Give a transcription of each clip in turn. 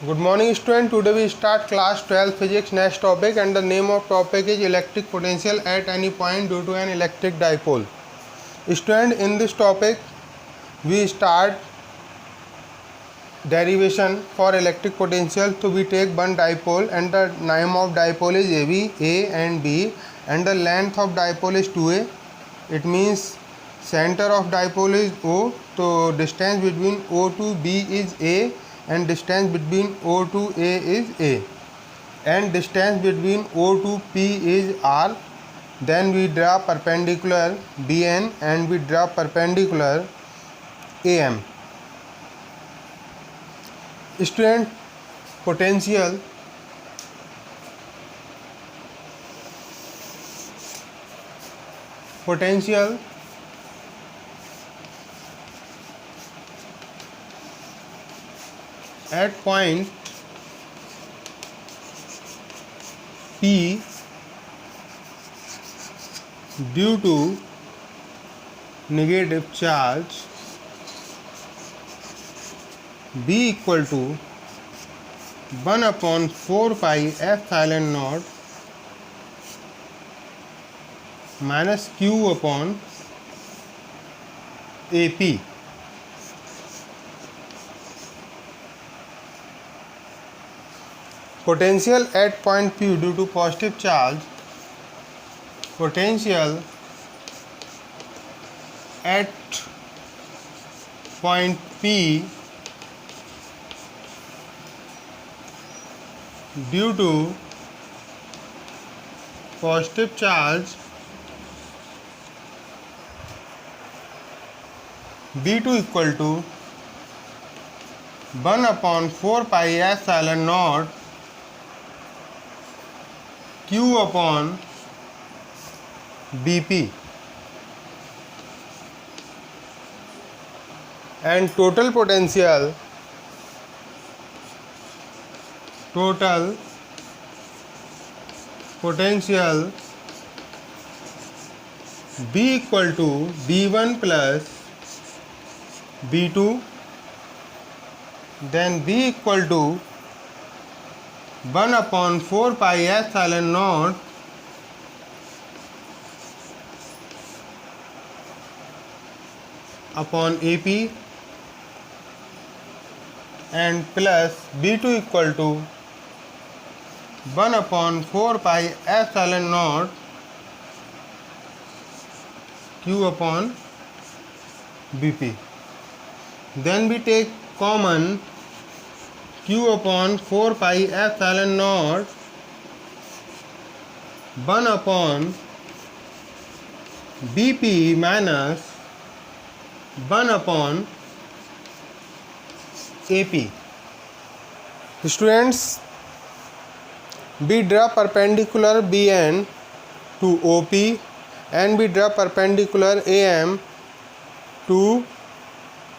Good morning student. Today we start class 12 physics next topic and the name of topic is electric potential at any point due to an electric dipole. Student, in this topic we start derivation for electric potential. So we take one dipole and the name of dipole is AB, A and B, and the length of dipole is 2A. It means center of dipole is O. So distance between O to B is A and distance between O to A is A, and distance between O to P is R. Then we draw perpendicular BN and we draw perpendicular AM. Student, potential at point P due to negative charge B equal to 1 upon 4 pi epsilon naught minus Q upon AP. Potential at point P due to positive charge. Potential at point P due to positive charge B2 equal to 1 upon 4 pi epsilon naught Q upon BP, and total potential B equal to B1 plus B2, then B equal to 1 upon 4 pi epsilon naught upon AP, and plus B2 equal to 1 upon 4 pi epsilon naught Q upon BP. Then we take common Q upon 4 pi epsilon naught 1 upon BP minus 1 upon AP. Students, we draw perpendicular BN to OP and we draw perpendicular AM to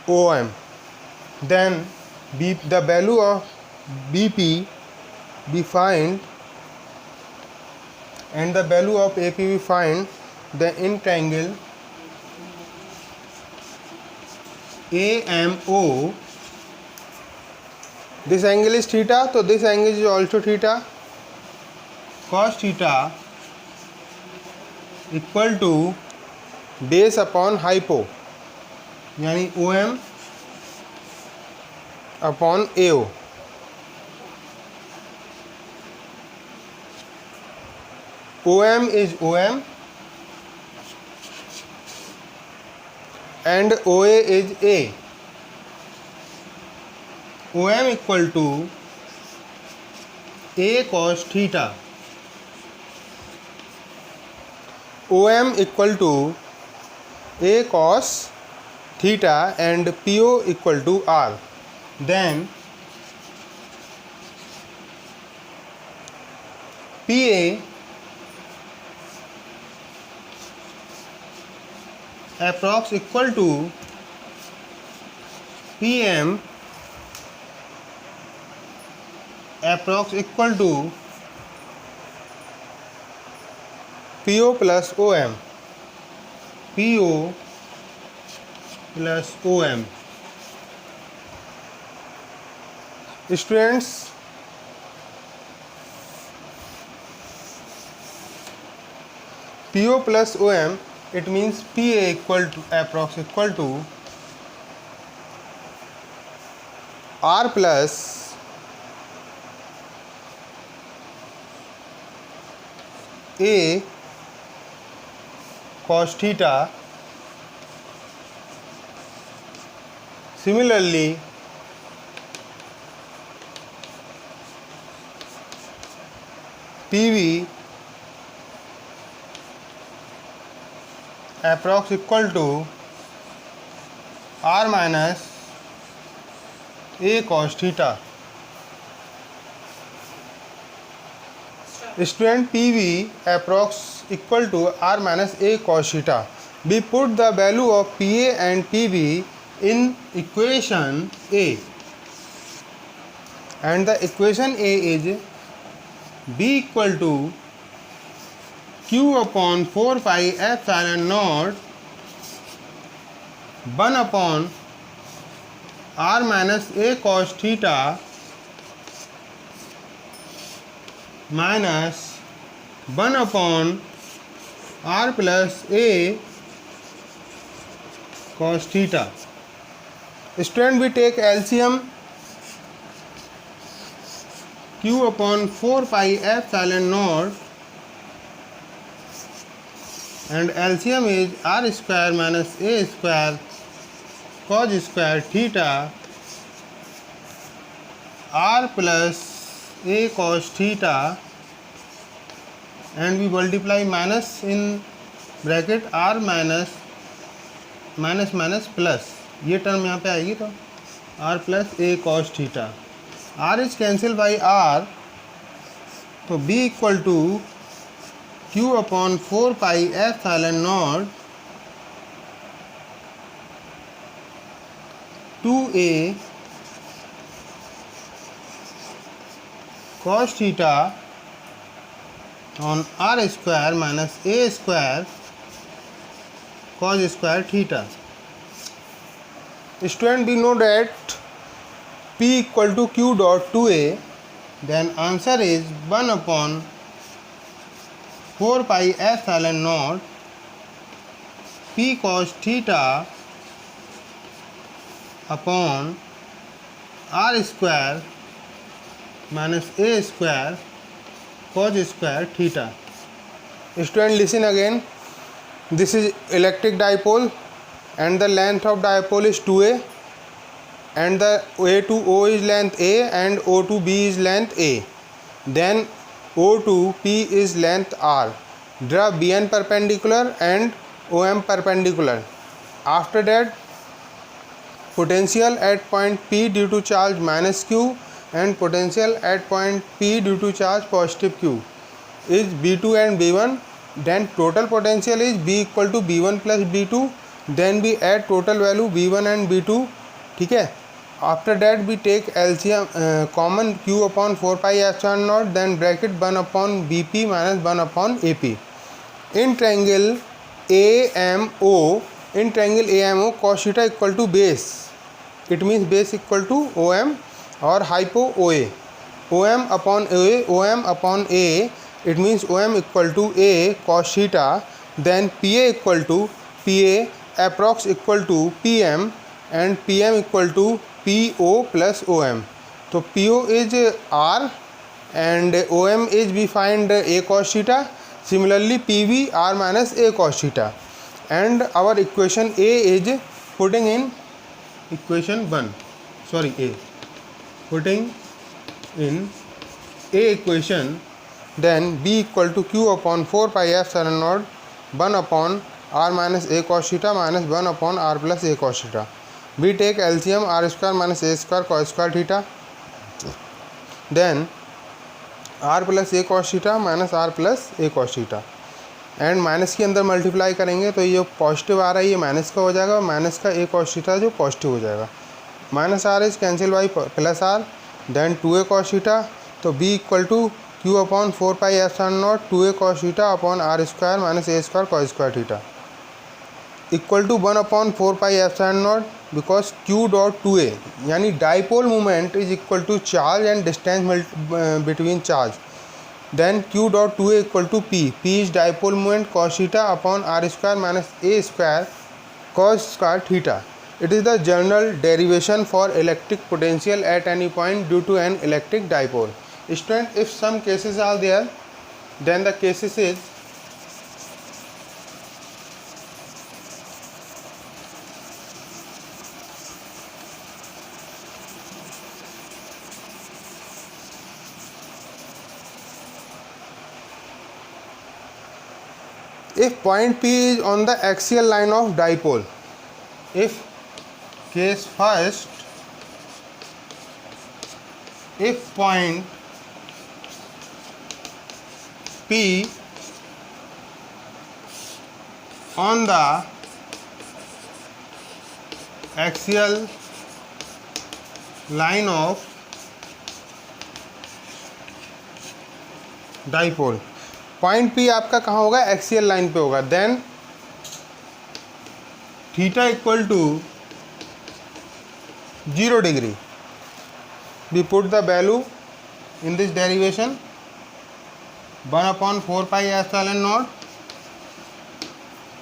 OM. Then the value of BP we find and the value of AP we find. The in triangle AMO, this angle is theta, so this angle is also theta. Cos theta equal to base upon hypo, यानी OM upon AO. OM is OM and OA is A. OM equal to A cos theta. OM equal to A cos theta and PO equal to R. Then PA approx equal to PM approx equal to PO plus OM. PO plus OM. Students, PO plus OM, it means PA equal to approx equal to R plus A cos theta. Similarly, PV approx equal to R minus A cos theta. Student, PV approx equal to R minus A cos theta. We put the value of PA and PV in equation A, and the equation A is B equal to Q upon 4 pi epsilon naught 1 upon R minus A cos theta minus 1 upon R plus A cos theta. Student, we take LCM Q upon 4 pi epsilon naught, and LCM is R square minus A square cos square theta R plus A cos theta, and we multiply minus in bracket R minus minus minus plus, ये term यहाँ पे आएगी तो R plus A cos theta. R is cancelled by R, तो B equal to Q upon 4 pi epsilon naught 2A cos theta on R square minus A square cos square theta. Student, we know that P equal to Q dot 2A, then answer is 1 upon 4 pi epsilon naught P cos theta upon R square minus A square cos square theta. Student, listen again. This is electric dipole and the length of dipole is 2A, and the A to O is length A and O to B is length A. Then O to P is length R. Draw BN perpendicular and OM perpendicular. After that, potential at point P due to charge minus Q and potential at point P due to charge positive Q is B2 and B1. Then total potential is B equal to B1 plus B2. Then we add total value B1 and B2. ठीक है. After that we take LCM common Q upon 4 pi epsilon naught, then bracket 1 upon BP minus 1 upon AP. In triangle AMO, cos theta equal to base. It means base equal to OM or hypo OA. OM upon A, it means OM equal to A cos theta. Then PA equal to PA approx equal to PM, and PM equal to PO plus OM. So PO is R and OM is we find A cos theta. Similarly PV R minus A cos theta, and our equation A is putting in equation 1, A, putting in A equation, then B equal to Q upon 4 pi epsilon naught 1 upon R minus A cos theta minus 1 upon R plus A cos theta. We take LCM R square minus A square cos square theta, then R plus A cos theta minus R plus A cos theta, and minus के अंदर multiply करेंगे तो ये positive आ रहा है, ये minus का हो जाएगा, माइनस का A cos थीटा जो पॉजिटिव हो जाएगा. Minus R is cancel by plus R, then 2A cos theta. तो B equal to Q upon 4 pi epsilon naught 2A cos theta upon R square minus A square cos square theta. Equal to 1/4πε0 because q dot 2a यानी dipole moment is equal to charge and distance between charge. Then q dot 2a equal to p. P is dipole moment cos theta upon r square minus a square cos square theta. It is the general derivation for electric potential at any point due to an electric dipole. Student, if some cases are there, then the cases is if point P is on the axial line of dipole. If case first, if point P on the axial line of dipole, point P आपका कहाँ होगा, axial line पे होगा. Then theta equal to 0 degree. We put the value in this derivation 1/4πε0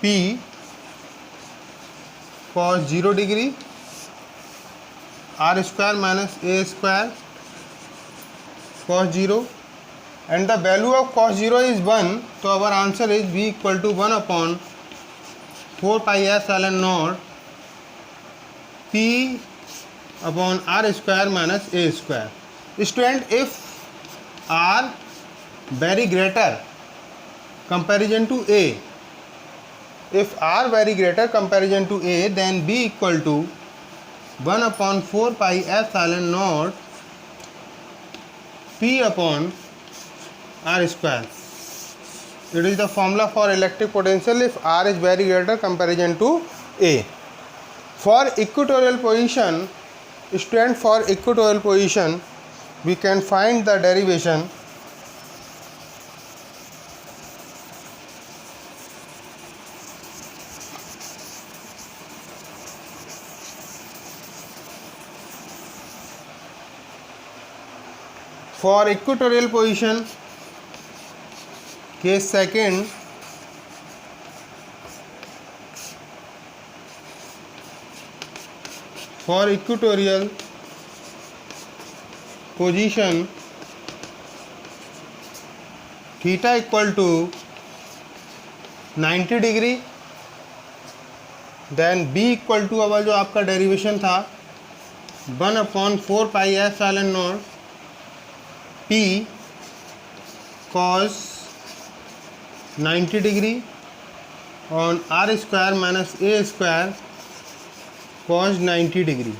P cos 0 degree r square minus a square cos 0 and the value of cos 0 is 1. So our answer is v equal to 1/4πε0 p upon r square minus a square. Student, if r very greater comparison to a, if r very greater comparison to a, then b equal to 1/4πε0 p upon r square. It is the formula for electric potential if r is very greater comparison to a. For equatorial position, student, for equatorial position we can find the derivation for equatorial position. Case second, for equatorial position theta equal to 90 degree. Then b equal to अब जो आपका derivation था 1/4πε0 p cos 90 degree on r square minus a square cos 90 degree.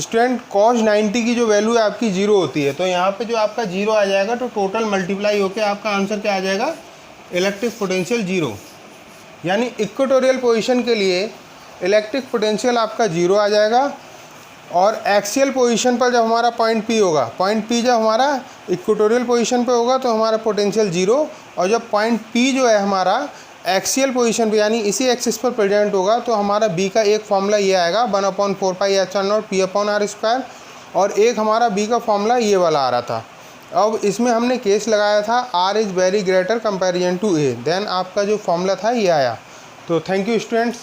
Student, cos 90 की जो value है आपकी 0 होती है, तो यहाँ पे जो आपका 0 आ जाएगा तो टोटल मल्टीप्लाई होकर आपका आंसर क्या आ जाएगा, इलेक्ट्रिक पोटेंशियल 0. यानी इक्वेटोरियल पोजीशन के लिए इलेक्ट्रिक पोटेंशियल आपका 0 आ जाएगा. और एक्सियल पोजीशन पर जब हमारा पॉइंट P होगा, पॉइंट P जब हमारा इक्वेटोरियल पोजीशन पे होगा तो हमारा पोटेंशियल 0. और जब पॉइंट P जो है हमारा एक्सियल पोजीशन पे यानी इसी एक्सिस पर प्रेजेंट होगा तो हमारा B का एक फॉर्मूला ये आएगा 1/4πε0 p अपॉन r स्क्वायर. और एक हमारा B का फॉर्मूला ये वाला आ रहा था. अब इसमें हमने केस लगाया था r is very greater comparison to a. Then आपका जो फॉर्मूला था ये आया. तो थैंक यू स्टूडेंट्स.